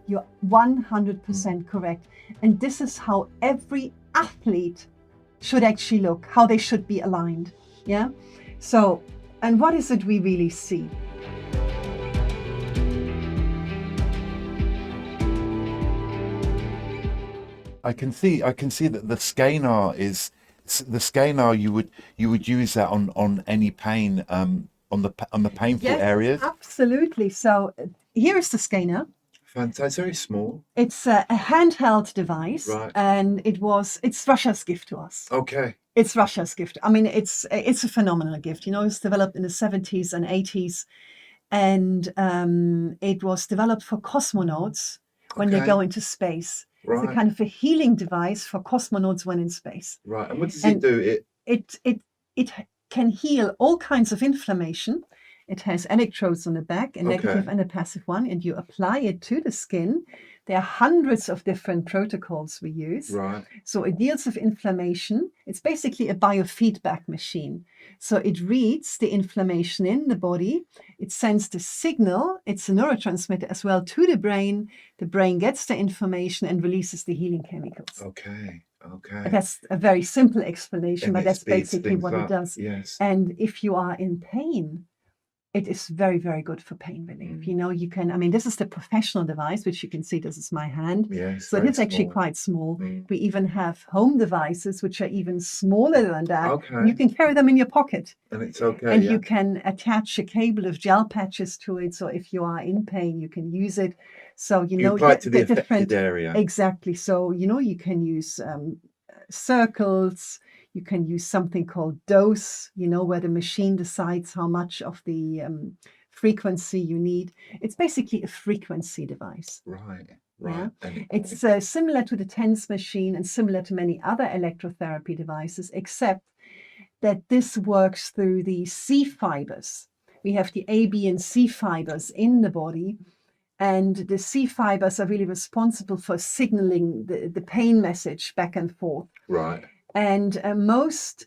You're 100% correct. And this is how every athlete should actually look, how they should be aligned. Yeah. So, and what is it we really see? I can see that the scalar you would use that on any pain on the painful Yes, areas. absolutely. So here is the scanner. Fantastic. It's very small. It's a handheld device, Right. and it's Russia's gift to us. Okay. It's Russia's gift. I mean, it's a phenomenal gift. You know, it's developed in the 70s and 80s, and it was developed for cosmonauts when they Okay. go into space. It's a Right. kind of a healing device for cosmonauts when in space. Right. And what does And it do? It can heal all kinds of inflammation. It has electrodes on the back, a negative Okay. and a passive one, and you apply it to the skin. There are hundreds of different protocols we use. Right. So it deals with inflammation. It's basically a biofeedback machine. So it reads the inflammation in the body. It sends the signal. It's a neurotransmitter as well to the brain. The brain gets the information and releases the healing chemicals. Okay. Okay. That's a very simple explanation, And but it that's speeds basically things what it up. does. Yes. And if you are in pain, it is very, very good for pain relief. You know, you can, I mean, this is the professional device, which you can see, this is my hand. Yes. So Very it's actually small. quite small. We even have home devices, which are even smaller than that. Okay. You can carry them in your pocket. And it's okay. And Yeah. you can attach a cable of gel patches to it. So if you are in pain, you can use it. So, you know, apply it to the affected different area. Exactly. So, you know, you can use circles. You can use something called dose, you know, where the machine decides how much of the frequency you need. It's basically a frequency device. Right. Yeah? Right. It's similar to the TENS machine and similar to many other electrotherapy devices, except that this works through the C fibers. We have the A, B, and C fibers in the body. And the C fibers are really responsible for signaling the pain message back and forth. Right. And most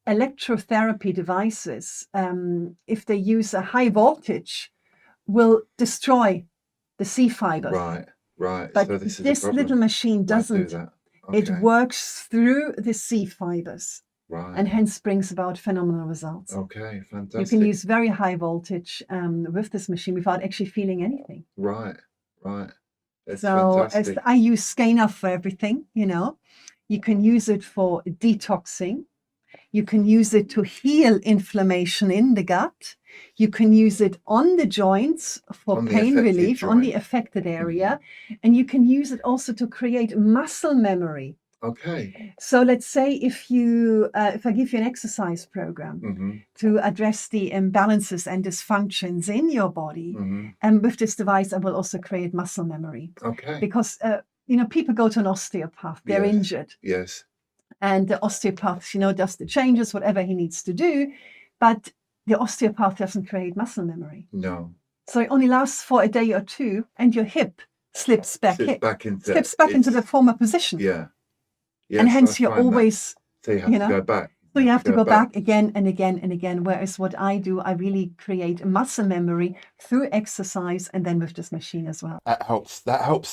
electrotherapy devices, if they use a high voltage, will destroy the C fibers. Right. Right. But So this is this a problem. little machine Might do doesn't. that. It Okay. works through the C fibers Right. and hence brings about phenomenal results. Okay. You Fantastic. can use very high voltage with this machine without actually feeling anything. Right. Right. It's So fantastic. I use Scaner for everything, you know. You can use it for detoxing. You can use it to heal inflammation in the gut. You can use it on the joints for On the pain affected relief on the joint. affected area. And you can use it also to create muscle memory. Okay. So let's say if I give you an exercise program to address the imbalances and dysfunctions in your body, and with this device, I will also create muscle memory. Okay. Because you know, people go to an osteopath, they're Yes. injured, Yes. and the osteopath, you know, does the changes, whatever he needs to do, but the osteopath doesn't create muscle memory. No. So it only lasts for a day or two, and your hip slips back Slips back into the former position. Yeah. Yes, and hence I you're find that. always, So you have you to know, go back. so you have to go back again and again and again. Whereas what I do, I really create a muscle memory through exercise and then with this machine as well. That helps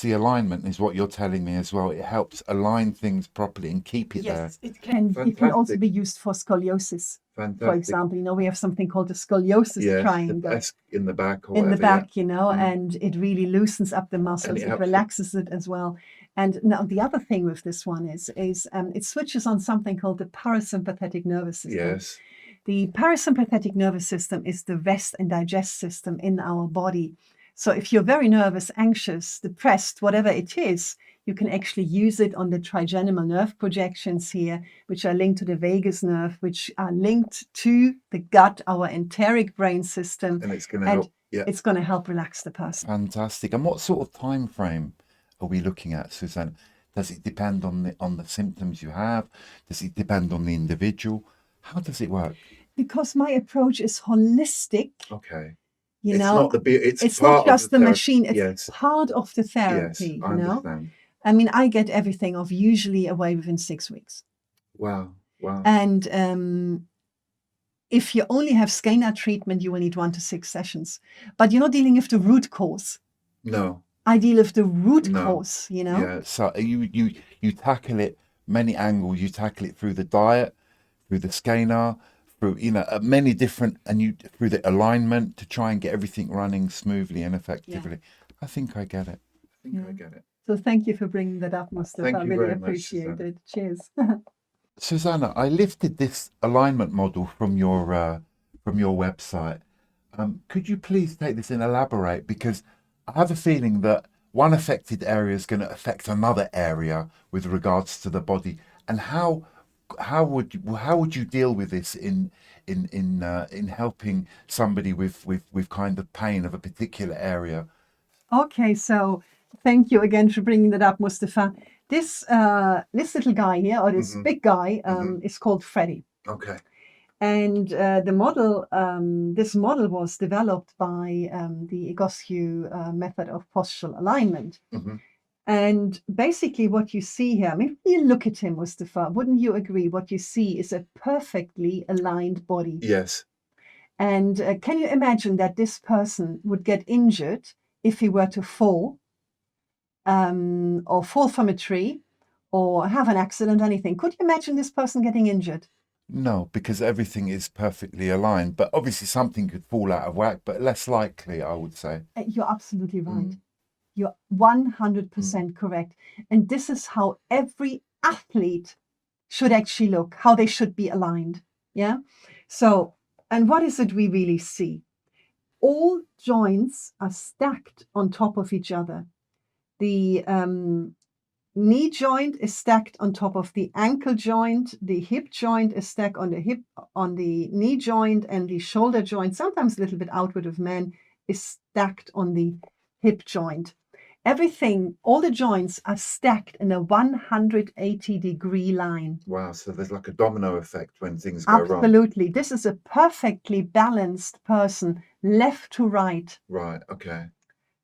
the alignment, is what you're telling me as well. It helps align things properly and keep it there. Yes, it can. It can also be used for scoliosis. Fantastic. For example, you know, we have something called the scoliosis triangle. In the back or in whatever, the back, you know, and it really loosens up the muscles. It relaxes it as well. And now the other thing with this one is it switches on something called the parasympathetic nervous system. Yes. The parasympathetic nervous system is the rest and digest system in our body. So if you're very nervous, anxious, depressed, whatever it is, you can actually use it on the trigeminal nerve projections here, which are linked to the vagus nerve, which are linked to the gut, our enteric brain system. And it's going to help. Yeah. It's going to help relax the person. Fantastic. And what sort of time frame are we looking at, Susanne? Does it depend on the symptoms you have? Does it depend on the individual? How does it work? Because my approach is holistic. Okay. You it's know, not it's not just the machine. It's part of the therapy. Yes, I understand. I mean, I get everything off usually away within 6 weeks. Wow. And if you only have scalar treatment, you will need 1 to 6 sessions. But you're not dealing with the root cause. No. I deal with the root No. cause, you know. Yeah. So you tackle it many angles. You tackle it through the diet, through the scanner, through many different, and you through the alignment to try and get everything running smoothly and effectively. I think I get it. I think I get it. So thank you for bringing that up, Mostapha. Thank I you really very much, appreciate Susanne. it. Cheers. Susanna, I lifted this alignment model from your website. Could you please take this and elaborate? Because I have a feeling that one affected area is going to affect another area with regards to the body. And how would you deal with this in helping somebody with kind of pain of a particular area? Okay, so thank you again for bringing that up, Mostapha. This little guy here, or this big guy, is called Freddy. Okay. And this model was developed by the Egoscue method of postural alignment. And basically, what you see here, I mean, when you look at him, Mostapha, wouldn't you agree? What you see is a perfectly aligned body. Yes. And can you imagine that this person would get injured if he were to fall, or fall from a tree, or have an accident, anything? Could you imagine this person getting injured? No, because everything is perfectly aligned. But obviously, something could fall out of whack, but less likely, I would say. You're absolutely right. You're 100% correct. And this is how every athlete should actually look, how they should be aligned. Yeah. So, and what is it we really see? All joints are stacked on top of each other. The knee joint is stacked on top of the ankle joint. The hip joint is stacked on the knee joint, and the shoulder joint, sometimes a little bit outward of man, is stacked on the hip joint. Everything, all the joints are stacked in a 180-degree line. Wow, so there's like a domino effect when things go wrong. Absolutely. This is a perfectly balanced person, left to right. Right, okay.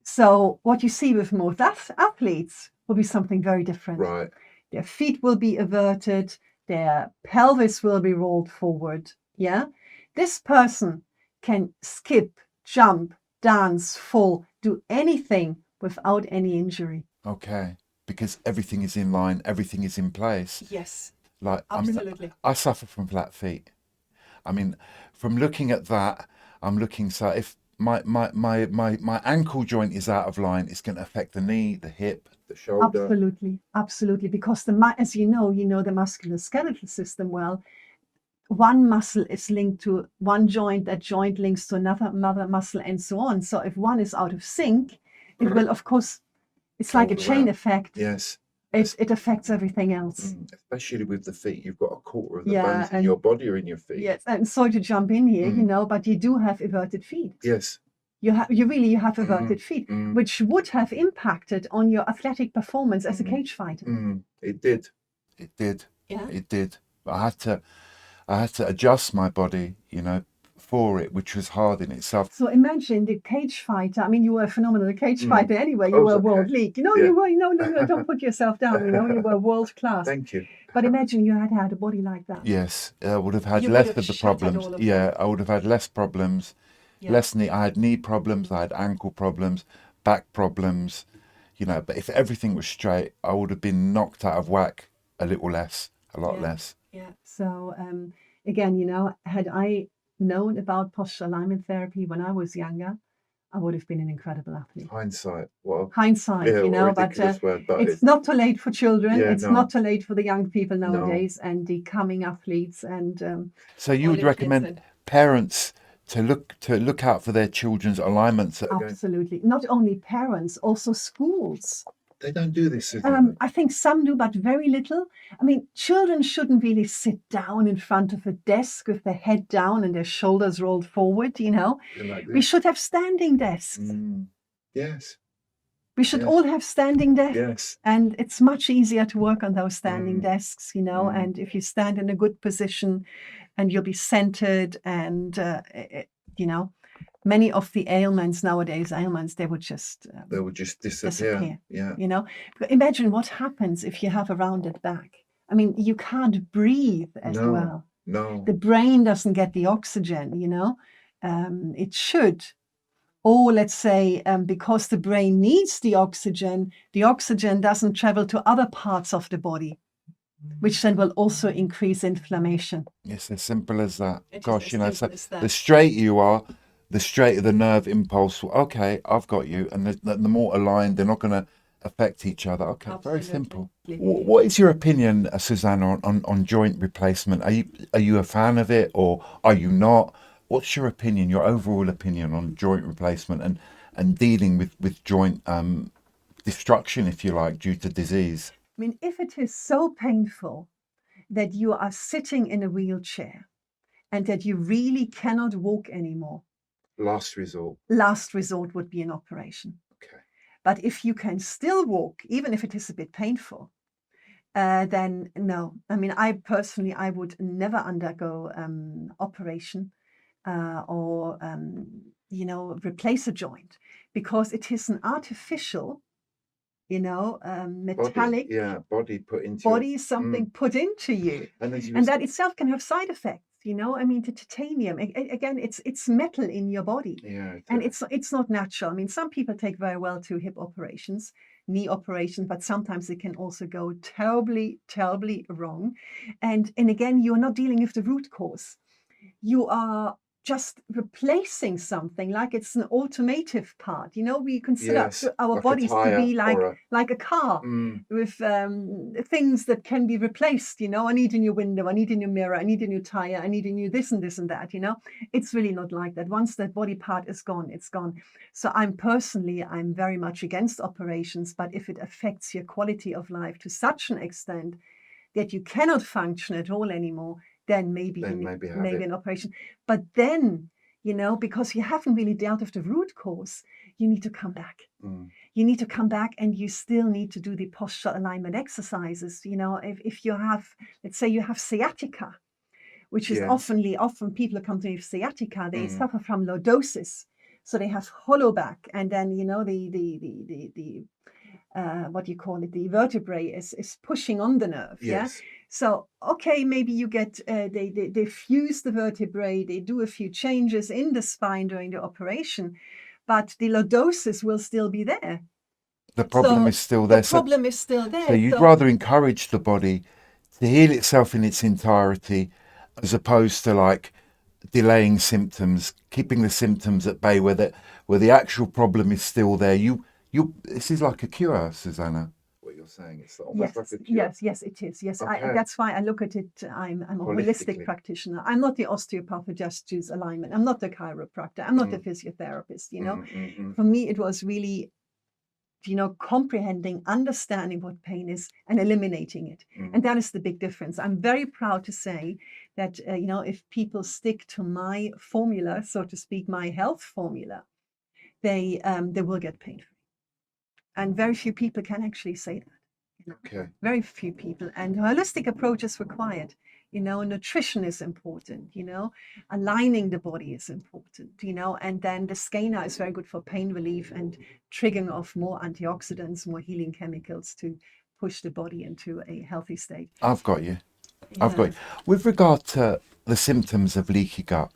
So what you see with most athletes will be something very different. Right. Their feet will be averted, their pelvis will be rolled forward. Yeah. This person can skip, jump, dance, fall, do anything without any injury. Okay. Because everything is in line, everything is in place. Yes. Like Absolutely. I suffer from flat feet. I mean, from looking at that, I'm looking, so if my ankle joint is out of line, it's going to affect the knee, the hip, the shoulder. Absolutely, absolutely. Because as you know the musculoskeletal system well. One muscle is linked to one joint, that joint links to another muscle, and so on. So if one is out of sync, it will, of course, it's like a chain effect. Yes. It affects everything else. Especially with the feet, you've got a quarter of the bones in your body are in your feet. Yes, and sorry to jump in here, but you do have everted feet. Yes. You have everted feet, which would have impacted on your athletic performance as a cage fighter. It did. Yeah. It did. But I had to adjust my body, for it, which was hard in itself. So imagine the cage fighter. I mean, you were a phenomenal cage fighter anyway. You were world league. You were, no, don't put yourself down. You were world class. Thank you. But imagine you had a body like that. Yes, I would have had less of the problems. I would have had less problems, less knee. I had knee problems. I had ankle problems, back problems. But if everything was straight, I would have been knocked out of whack a little less, a lot less. Yeah. So again, had I known about postural alignment therapy when I was younger, I would have been an incredible athlete. Hindsight, well, hindsight, but it's not too late for children. It's not too late for the young people nowadays and the coming athletes. And so you would recommend parents to look out for their children's alignments? Absolutely. Not only parents, also schools. They don't do this. I think some do, but very little. I mean, children shouldn't really sit down in front of a desk with their head down and their shoulders rolled forward, Like we should have standing desks. Yes. We should all have standing desks. Yes. And it's much easier to work on those standing desks, and if you stand in a good position and you'll be centered and, many of the ailments nowadays, they would just disappear. Yeah. Imagine what happens if you have a rounded back. I mean, you can't breathe as well. No. The brain doesn't get the oxygen, it should Or let's say, because the brain needs the oxygen doesn't travel to other parts of the body, which then will also increase inflammation. It's as simple as that. It is Gosh, as so simple as that. the straighter you are, the straighter the nerve impulse. Okay, I've got you. And the more aligned, they're not going to affect each other. Okay, very simple. What is your opinion, Susanne, on joint replacement? Are you a fan of it, or are you not? What's your opinion, your overall opinion on joint replacement and dealing with joint destruction, if you like, due to disease? I mean, if it is so painful that you are sitting in a wheelchair and that you really cannot walk anymore, Last resort. last resort would be an operation. Okay. But if you can still walk, even if it is a bit painful, then no. I mean, I personally would never undergo operation or replace a joint, because it is an artificial, metallic body put into body, something put into you, and that itself can have side effects. I mean, the titanium, again, it's metal in your body, and it's not natural. I mean, some people take very well to hip operations, knee operations, but sometimes it can also go terribly, terribly wrong. And again, you're not dealing with the root cause. You are just replacing something, like it's an automotive part. We consider our bodies to be like a car with things that can be replaced. I need a new window, I need a new mirror, I need a new tire, I need a new this and this and that. It's really not like that. Once that body part is gone, it's gone. So I'm very much against operations, but if it affects your quality of life to such an extent that you cannot function at all anymore, then maybe an operation. But then, because you haven't really dealt with the root cause, you need to come back. You need to come back, and you still need to do the postural alignment exercises. If you have, let's say you have sciatica, which is often people who come to me with sciatica, they suffer from lordosis. So they have hollow back, and then, the what you call it, the vertebrae is pushing on the nerve. Yes. So, okay, maybe you get, they fuse the vertebrae, they do a few changes in the spine during the operation, but the lordosis will still be there. The problem is still there. So you'd rather encourage the body to heal itself in its entirety, as opposed to like delaying symptoms, keeping the symptoms at bay, where the actual problem is still there. This is like a cure, Susanne. What you're saying, it's almost like a cure. Yes, it is. Yes, okay. That's why I look at it. I'm a holistic practitioner. I'm not the osteopath who just choose alignment. I'm not the chiropractor. I'm not the physiotherapist. For me, it was really, comprehending, understanding what pain is, and eliminating it. And that is the big difference. I'm very proud to say that, if people stick to my formula, so to speak, my health formula, they will get pain-free. And very few people can actually say that. Okay. Very few people. And holistic approach is required. Nutrition is important, aligning the body is important, and then the scaner is very good for pain relief and triggering off more antioxidants, more healing chemicals to push the body into a healthy state. I've got you. With regard to the symptoms of leaky gut,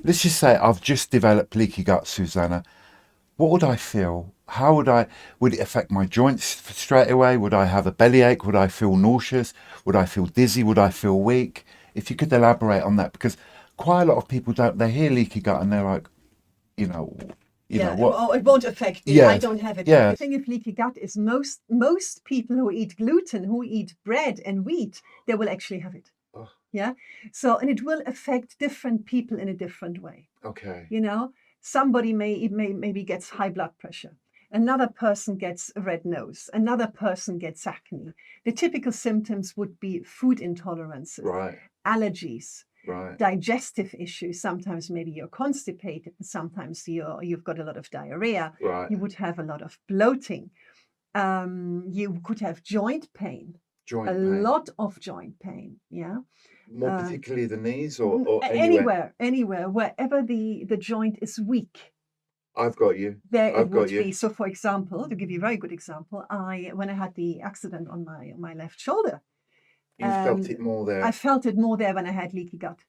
let's just say I've just developed leaky gut, Susanne. What would I feel? How would it affect my joints straight away? Would I have a bellyache? Would I feel nauseous? Would I feel dizzy? Would I feel weak? If you could elaborate on that, because quite a lot of people they hear leaky gut and they're like, what? Oh, it won't affect me. I don't have it. The thing with leaky gut is most people who eat gluten, who eat bread and wheat, they will actually have it. Oh. Yeah. So, and it will affect different people in a different way. Okay. Somebody maybe gets high blood pressure. Another person gets a red nose. Another person gets acne. The typical symptoms would be food intolerances, right, allergies, right, digestive issues. Sometimes maybe you're constipated. Sometimes you've got a lot of diarrhea. right. You would have a lot of bloating. You could have joint pain. Lot of joint pain. Yeah. More particularly the knees or anywhere, wherever the joint is weak. I've got you. There it would be. So, for example, to give you a very good example, when I had the accident on my left shoulder, you felt it more there. I felt it more there when I had leaky gut.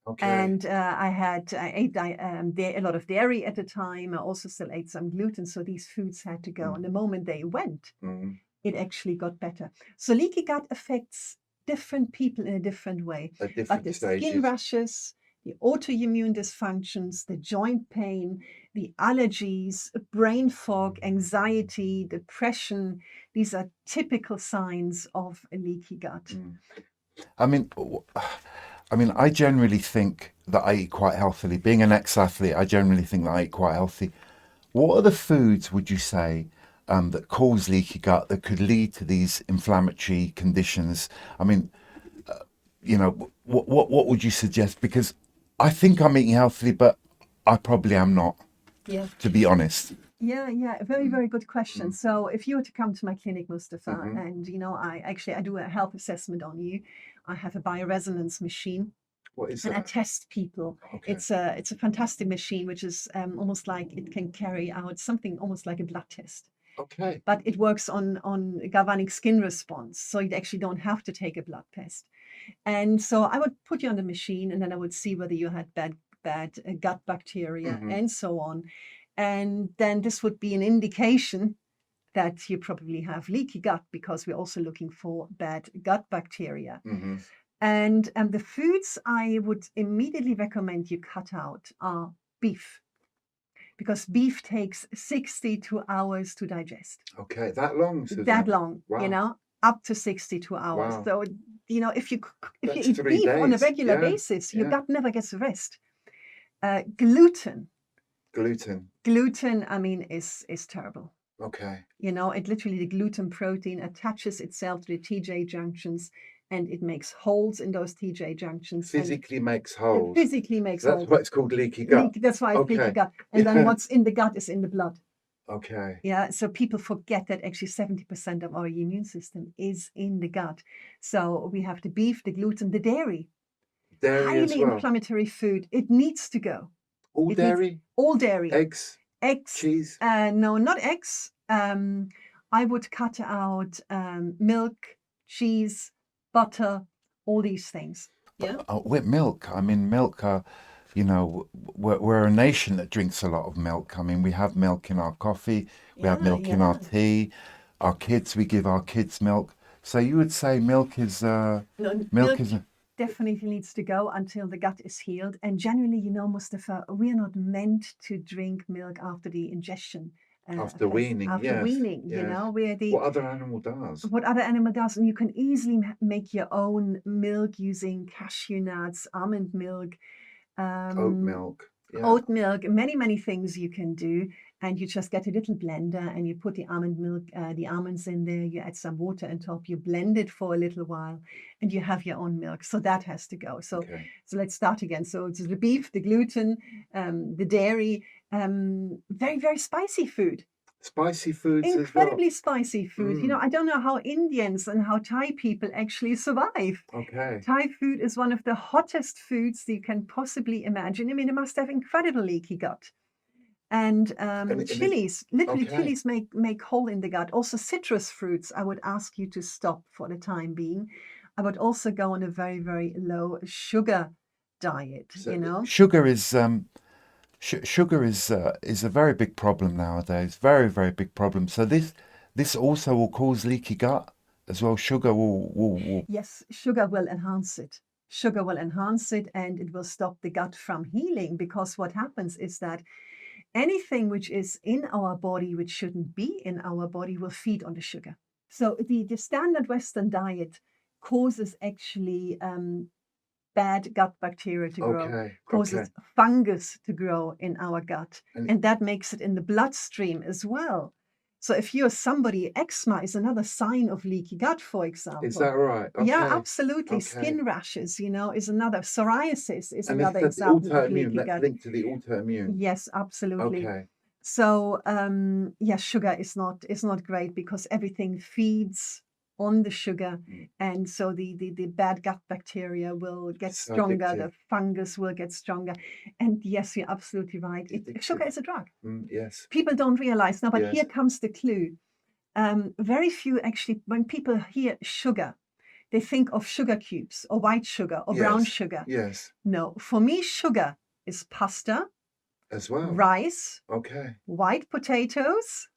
Okay. And I ate a lot of dairy at the time. I also still ate some gluten. So these foods had to go. And the moment they went, Mm. it actually got better. So leaky gut affects different people in a different way. At But different the skin stages. rashes, the autoimmune dysfunctions, the joint pain, the allergies, brain fog, anxiety, depression, these are typical signs of a leaky gut. Mm. I mean, I generally think that I eat quite healthily. Being an ex-athlete, I generally think that I eat quite healthy. What are the foods, would you say, that cause leaky gut that could lead to these inflammatory conditions? I mean, you know, what would you suggest? Because I think I'm eating healthily, but I probably am not, Yeah. to be honest. Yeah, very, very good question. So if you were to come to my clinic, Mostapha, Mhm. and I do a health assessment on you. I have a bioresonance machine What is and I that? test people. Okay. It's a fantastic machine, which is almost like it can carry out something almost like a blood test. Okay. But it works on galvanic skin response, so you actually don't have to take a blood test. And so I would put you on the machine, and then I would see whether you had bad gut bacteria Mhm. and so on. And then this would be an indication that you probably have leaky gut because we're also looking for bad gut bacteria. Mhm. And the foods I would immediately recommend you cut out are beef, because beef takes 62 hours to digest. Okay. That long, That Susanne? long, Wow. up to 62 hours. Wow. So, if you That's eat 3 beef on a days. regular Yeah. basis, your Yeah. gut never gets a rest. Gluten, Gluten. I mean, is terrible. Okay. It literally, the gluten protein attaches itself to the TJ junctions and it makes holes in those TJ junctions and Physically makes it holes. physically makes So that's holes. why it's called leaky gut. That's why it's leaky Okay. gut. And then Yeah. what's in the gut is in the blood. Okay. Yeah, so people forget that actually 70% of our immune system is in the gut. So we have the beef, the gluten, the dairy, Dairy as highly well. inflammatory food. It needs to go. All It needs dairy? all dairy. Eggs? Eggs, Cheese? no, not eggs. I would cut out milk, cheese, butter, all these things. Yeah. With milk, I mean, milk, we're a nation that drinks a lot of milk. I mean, we have milk in our coffee, we have milk in our tea. Our kids, we give our kids milk. So you would say milk is, No, milk is, definitely needs to go until the gut is healed. And generally, Mostapha, we are not meant to drink milk after the ingestion. after weaning, After yes. weaning, Yes. where What other animal does? what other animal does, and you can easily make your own milk using cashew nuts, almond milk, Oat milk. Yeah. oat milk, many things you can do. And you just get a little blender and you put the almond milk, the almonds in there, you add some water on top, you blend it for a little while, and you have your own milk. So that has to go. So Okay. so let's start again. So it's the beef, the gluten, the dairy, very, very spicy food. Spicy foods as well. Incredibly spicy food. Mm. I don't know how Indians and how Thai people actually survive. Okay. Thai food is one of the hottest foods that you can possibly imagine. I mean, it must have incredible leaky gut. And chilies, literally okay. chilies make hole in the gut. Also citrus fruits, I would ask you to stop for the time being. I would also go on a very, very low sugar diet, So sugar is sugar is a very big problem nowadays. Very, very big problem. So this also will cause leaky gut as well. Sugar will Yes, sugar will enhance it. Sugar will enhance it and it will stop the gut from healing, because what happens is that anything which is in our body which shouldn't be in our body will feed on the sugar. So the standard Western diet causes actually bad gut bacteria to grow, Okay. causes Okay. fungus to grow in our gut, And- and that makes it in the bloodstream as well. So if you're somebody, eczema is another sign of leaky gut, for example. Is that right? Okay. Yeah, absolutely. Okay. Skin rashes, is another. Psoriasis is And another that's the example of autoimmune. leaky That's gut. linked to the autoimmune. Yes, absolutely. Okay. So sugar is not great because everything feeds on the sugar, and so the bad gut bacteria will get So stronger, addictive. the fungus will get stronger, and yes, you're absolutely right. Sugar is a drug. Yes. People don't realize now, but Yes. here comes the clue. Very few actually, when people hear sugar, they think of sugar cubes or white sugar or brown Yes. sugar. Yes. No, for me, sugar is pasta, As well. rice, Okay. white potatoes,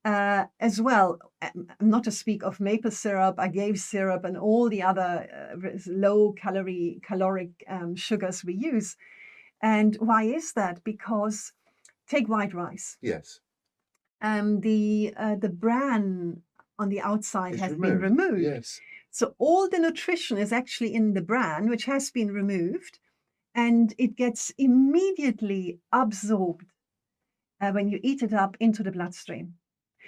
as well. Not to speak of maple syrup, agave syrup, and all the other low caloric sugars we use. And why is that? Because take white rice. Yes. The bran on the outside It's has been removed. Yes. So all the nutrition is actually in the bran, which has been removed, and it gets immediately absorbed when you eat it up into the bloodstream.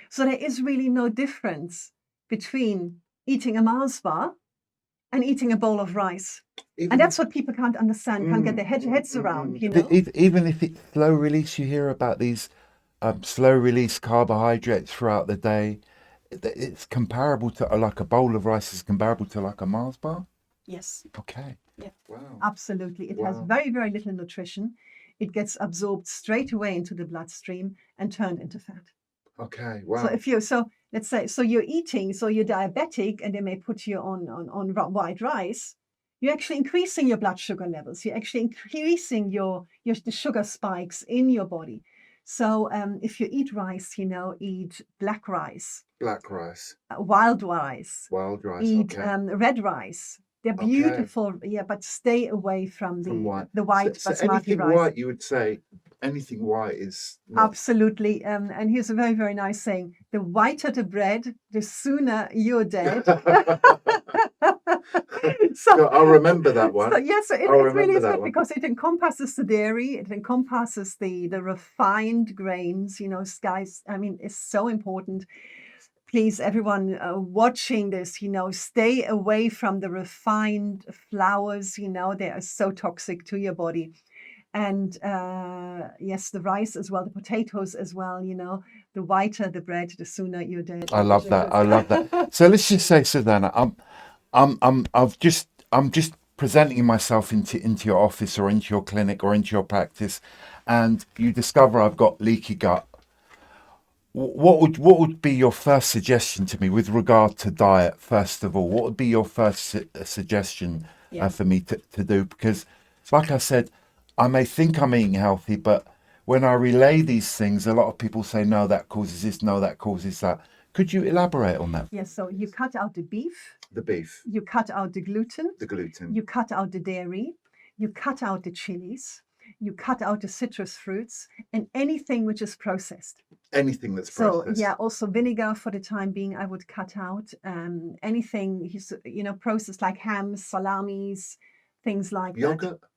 So there is really no difference between eating a Mars bar and eating a bowl of rice. And that's what people can't understand, can't get their heads around, you know? Even if it's slow release, you hear about these slow release carbohydrates throughout the day. It's comparable to like a bowl of rice is comparable to like a Mars bar. Yes. Okay. Yeah. Wow. Absolutely. It has very, very little nutrition. It gets absorbed straight away into the bloodstream and turned into fat. Okay. Wow. So if let's say, you're eating, so you're diabetic and they may put you on white rice, you're actually increasing your blood sugar levels. You're actually increasing the sugar spikes in your body. So if you eat rice, eat black rice. Black rice. Wild rice. Wild rice. Eat Okay. Red rice. They're beautiful, but stay away from the white So basmati anything rice. white, you would say, anything white is not... Absolutely. And here's a very, very nice saying: the whiter the bread, the sooner you're dead. So I'll remember that one. So yes, it really is good because it encompasses the dairy, it encompasses the refined grains. Guys, I mean, it's so important. Please, everyone watching this, stay away from the refined flours. They are so toxic to your body. And yes, the rice as well, the potatoes as well. The whiter the bread, the sooner you're dead. I love that. I love that. So let's just say, Susanne, I'm just presenting myself into your office or into your clinic or into your practice, and you discover I've got leaky gut. What would be your first suggestion to me with regard to diet? First of all, what would be your first suggestion for me to do? Because, like I said, I may think I'm eating healthy, but when I relay these things, a lot of people say, no, that causes this, no, that causes that. Could you elaborate on that? Yes, so you cut out the beef. The beef. You cut out the gluten. The gluten. You cut out the dairy. You cut out the chilies. You cut out the citrus fruits and anything which is processed. Anything that's processed. So also vinegar for the time being, I would cut out. Anything processed like hams, salamis, things like Yogurt? that.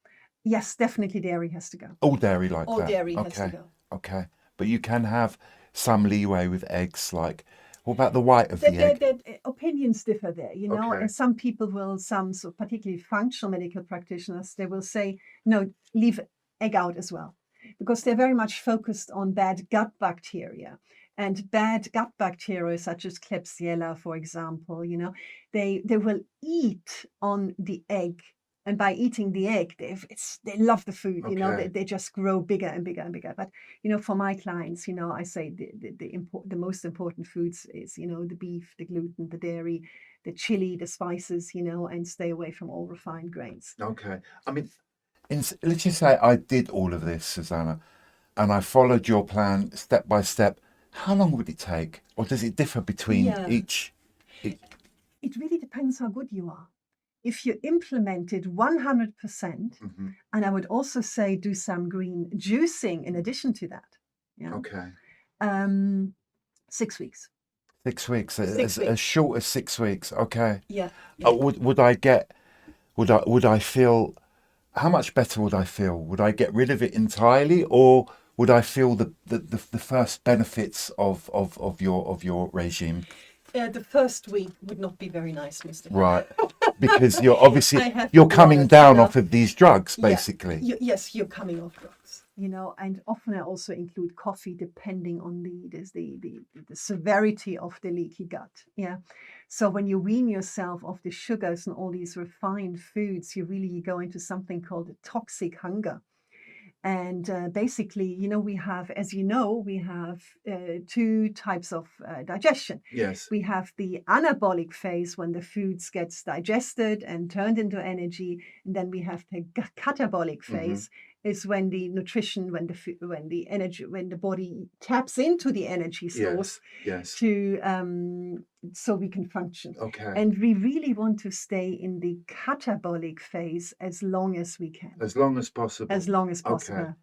Yes, definitely dairy has to go. All dairy like All that? Dairy has to go. Okay. But you can have some leeway with eggs, like, what about the white of the egg? Opinions differ there, Okay. and some people will, so particularly functional medical practitioners, they will say, no, leave egg out as well, because they're very much focused on bad gut bacteria. And bad gut bacteria, such as Klebsiella, for example, they will eat on the egg. And by eating the egg, they love the food, Okay. they just grow bigger and bigger and bigger. But, for my clients, I say the most important foods is, the beef, the gluten, the dairy, the chili, the spices, and stay away from all refined grains. Okay. I mean, let's just say I did all of this, Susanne, and I followed your plan step by step. How long would it take? Or does it differ between each? It really depends how good you are. If you implement it 100%, and I would also say do some green juicing in addition to that. Yeah. Okay. 6 weeks. 6 weeks, as short as 6 weeks. Okay. Yeah. Would I feel? How much better would I feel? Would I get rid of it entirely, or would I feel the first benefits of your regime? The first week would not be very nice, Mr. Right, because you're coming down off of these drugs, basically. Yes, you're coming off drugs, and often I also include coffee, depending on the severity of the leaky gut. Yeah, so when you wean yourself off the sugars and all these refined foods, you really go into something called a toxic hunger. And basically, we have, as you know, we have two types of digestion. Yes. We have the anabolic phase when the foods gets digested and turned into energy, and then we have the catabolic phase, is when the nutrition, when the energy, when the body taps into the energy source Yes. to so we can function. Okay. And we really want to stay in the catabolic phase as long as we can. As long as possible. As long as Okay. possible.